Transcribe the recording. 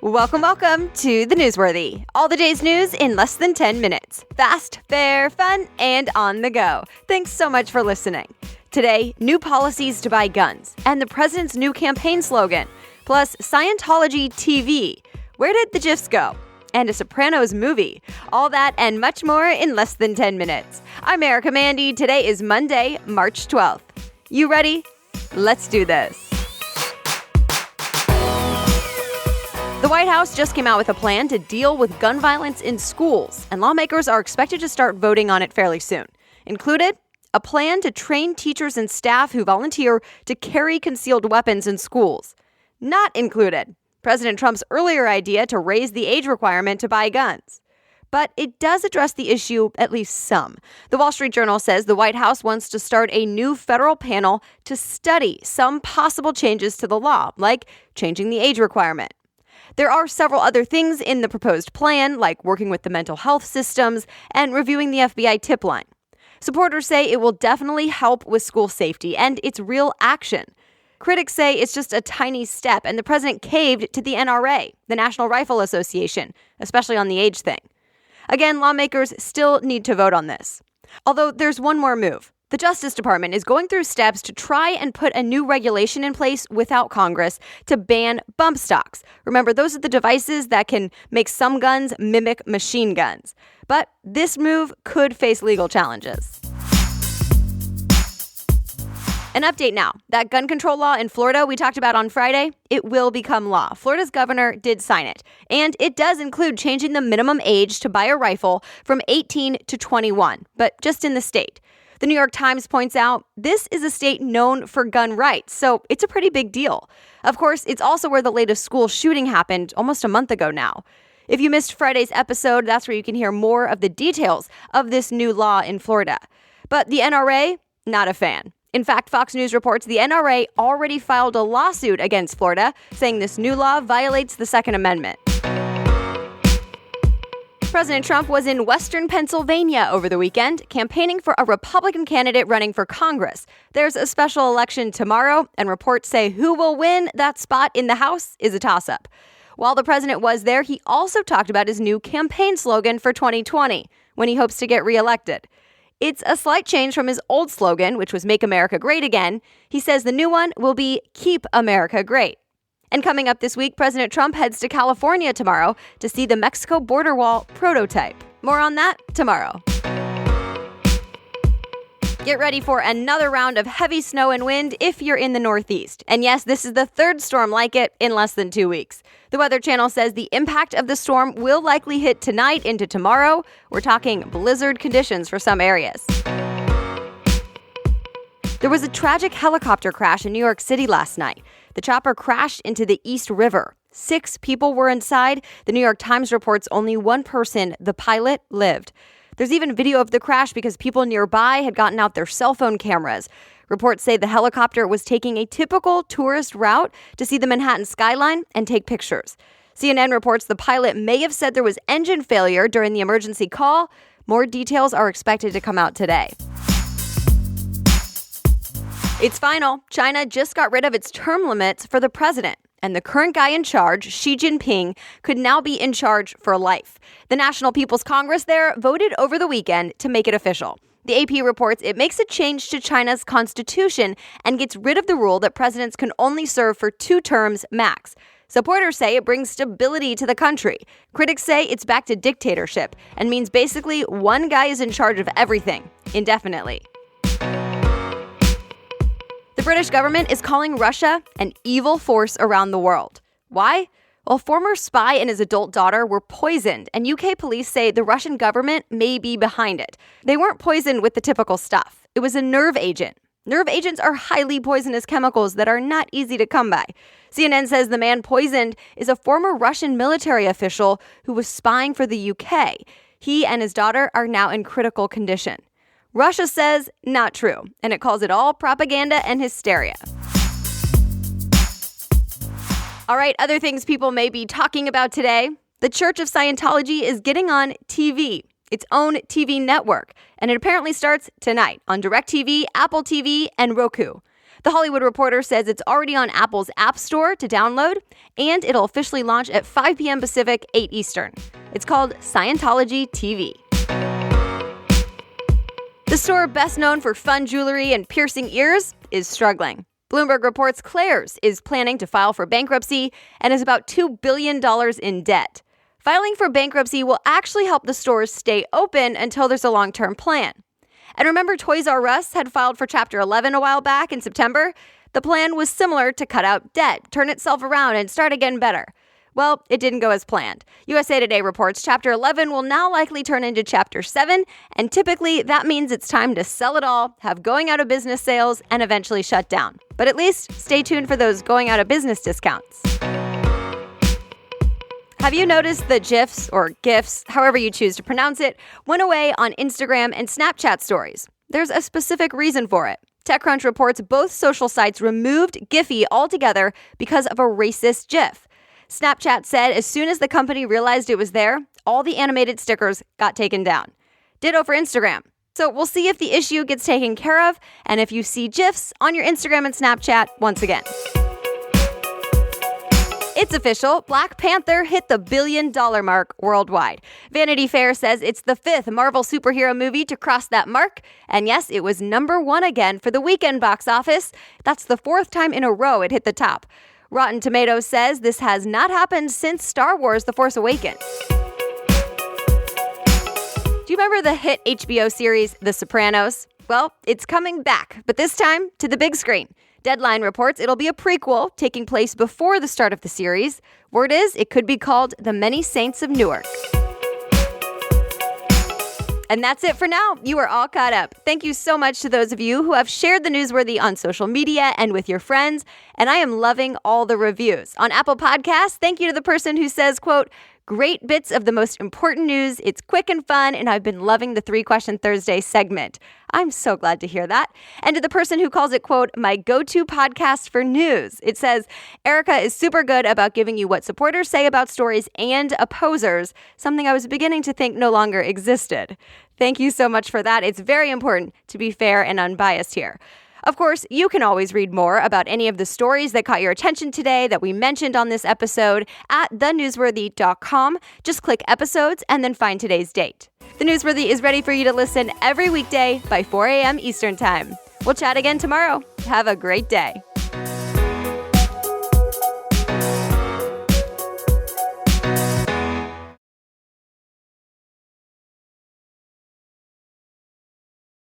Welcome to the Newsworthy. All the day's news in less than 10 minutes. Fast, fair, fun, and on the go. Thanks so much for listening. Today, new policies to buy guns, and the president's new campaign slogan, plus Scientology TV. Where did the GIFs go? And a Sopranos movie. All that and much more in less than 10 minutes. I'm Erica Mandy. Today is Monday, March 12th. You ready? Let's do this. The White House just came out with a plan to deal with gun violence in schools, and lawmakers are expected to start voting on it fairly soon. Included, a plan to train teachers and staff who volunteer to carry concealed weapons in schools. Not included, President Trump's earlier idea to raise the age requirement to buy guns. But it does address the issue at least some. The Wall Street Journal says the White House wants to start a new federal panel to study some possible changes to the law, like changing the age requirement. There are several other things in the proposed plan, like working with the mental health systems and reviewing the FBI tip line. Supporters say it will definitely help with school safety, and it's real action. Critics say it's just a tiny step, and the president caved to the NRA, the National Rifle Association, especially on the age thing. Again, lawmakers still need to vote on this. Although there's one more move. The Justice Department is going through steps to try and put a new regulation in place without Congress to ban bump stocks. Remember, those are the devices that can make some guns mimic machine guns. But this move could face legal challenges. An update now. That gun control law in Florida we talked about on Friday, it will become law. Florida's governor did sign it. And it does include changing the minimum age to buy a rifle from 18 to 21, but just in the state. The New York Times points out this is a state known for gun rights, so it's a pretty big deal. Of course, it's also where the latest school shooting happened almost a month ago now. If you missed Friday's episode, that's where you can hear more of the details of this new law in Florida. But the NRA, not a fan. In fact, Fox News reports the NRA already filed a lawsuit against Florida, saying this new law violates the Second Amendment. President Trump was in Western Pennsylvania over the weekend, campaigning for a Republican candidate running for Congress. There's a special election tomorrow, and reports say who will win that spot in the House is a toss-up. While the president was there, he also talked about his new campaign slogan for 2020, when he hopes to get reelected. It's a slight change from his old slogan, which was Make America Great Again. He says the new one will be Keep America Great. And coming up this week, President Trump heads to California tomorrow to see the Mexico border wall prototype. More on that tomorrow. Get ready for another round of heavy snow and wind if you're in the Northeast. And yes, this is the third storm like it in less than 2 weeks. The Weather Channel says the impact of the storm will likely hit tonight into tomorrow. We're talking blizzard conditions for some areas. There was a tragic helicopter crash in New York City last night. The chopper crashed into the East River. 6 people were inside. The New York Times reports only one person, the pilot, lived. There's even video of the crash because people nearby had gotten out their cell phone cameras. Reports say the helicopter was taking a typical tourist route to see the Manhattan skyline and take pictures. CNN reports the pilot may have said there was engine failure during the emergency call. More details are expected to come out today. It's final. China just got rid of its term limits for the president, and the current guy in charge, Xi Jinping, could now be in charge for life. The National People's Congress there voted over the weekend to make it official. The AP reports it makes a change to China's constitution and gets rid of the rule that presidents can only serve for 2 terms max. Supporters say it brings stability to the country. Critics say it's back to dictatorship and means basically one guy is in charge of everything, indefinitely. The British government is calling Russia an evil force around the world. Why? Well, former spy and his adult daughter were poisoned, and UK police say the Russian government may be behind it. They weren't poisoned with the typical stuff. It was a nerve agent. Nerve agents are highly poisonous chemicals that are not easy to come by. CNN says the man poisoned is a former Russian military official who was spying for the UK. He and his daughter are now in critical condition. Russia says not true, and it calls it all propaganda and hysteria. All right, other things people may be talking about today. The Church of Scientology is getting on TV, its own TV network, and it apparently starts tonight on DirecTV, Apple TV, and Roku. The Hollywood Reporter says it's already on Apple's App Store to download, and it'll officially launch at 5 p.m. Pacific, 8 Eastern. It's called Scientology TV. The store best known for fun jewelry and piercing ears is struggling. Bloomberg reports Claire's is planning to file for bankruptcy and is about $2 billion in debt. Filing for bankruptcy will actually help the stores stay open until there's a long-term plan. And remember Toys R Us had filed for Chapter 11 a while back in September? The plan was similar to cut out debt, turn itself around, and start again better. Well, it didn't go as planned. USA Today reports Chapter 11 will now likely turn into Chapter 7, and typically that means it's time to sell it all, have going out of business sales, and eventually shut down. But at least stay tuned for those going out of business discounts. Have you noticed the GIFs, or GIFs, however you choose to pronounce it, went away on Instagram and Snapchat stories? There's a specific reason for it. TechCrunch reports both social sites removed Giphy altogether because of a racist GIF. Snapchat said as soon as the company realized it was there, all the animated stickers got taken down. Ditto for Instagram. So we'll see if the issue gets taken care of and if you see GIFs on your Instagram and Snapchat once again. It's official. Black Panther hit the $1 billion mark worldwide. Vanity Fair says it's the 5th Marvel superhero movie to cross that mark. And yes, it was number 1 again for the weekend box office. That's the 4th time in a row it hit the top. Rotten Tomatoes says this has not happened since Star Wars: The Force Awakens. Do you remember the hit HBO series The Sopranos? Well, it's coming back, but this time to the big screen. Deadline reports it'll be a prequel taking place before the start of the series. Word is it could be called The Many Saints of Newark. And that's it for now. You are all caught up. Thank you so much to those of you who have shared the newsworthy on social media and with your friends. And I am loving all the reviews. On Apple Podcasts, thank you to the person who says, quote, "Great bits of the most important news. It's quick and fun, and I've been loving the 3-Question Thursday segment." I'm so glad to hear that. And to the person who calls it, quote, "my go-to podcast for news," it says, "Erica is super good about giving you what supporters say about stories and opposers, something I was beginning to think no longer existed." Thank you so much for that. It's very important to be fair and unbiased here. Of course, you can always read more about any of the stories that caught your attention today that we mentioned on this episode at thenewsworthy.com. Just click episodes and then find today's date. The Newsworthy is ready for you to listen every weekday by 4 a.m. Eastern Time. We'll chat again tomorrow. Have a great day.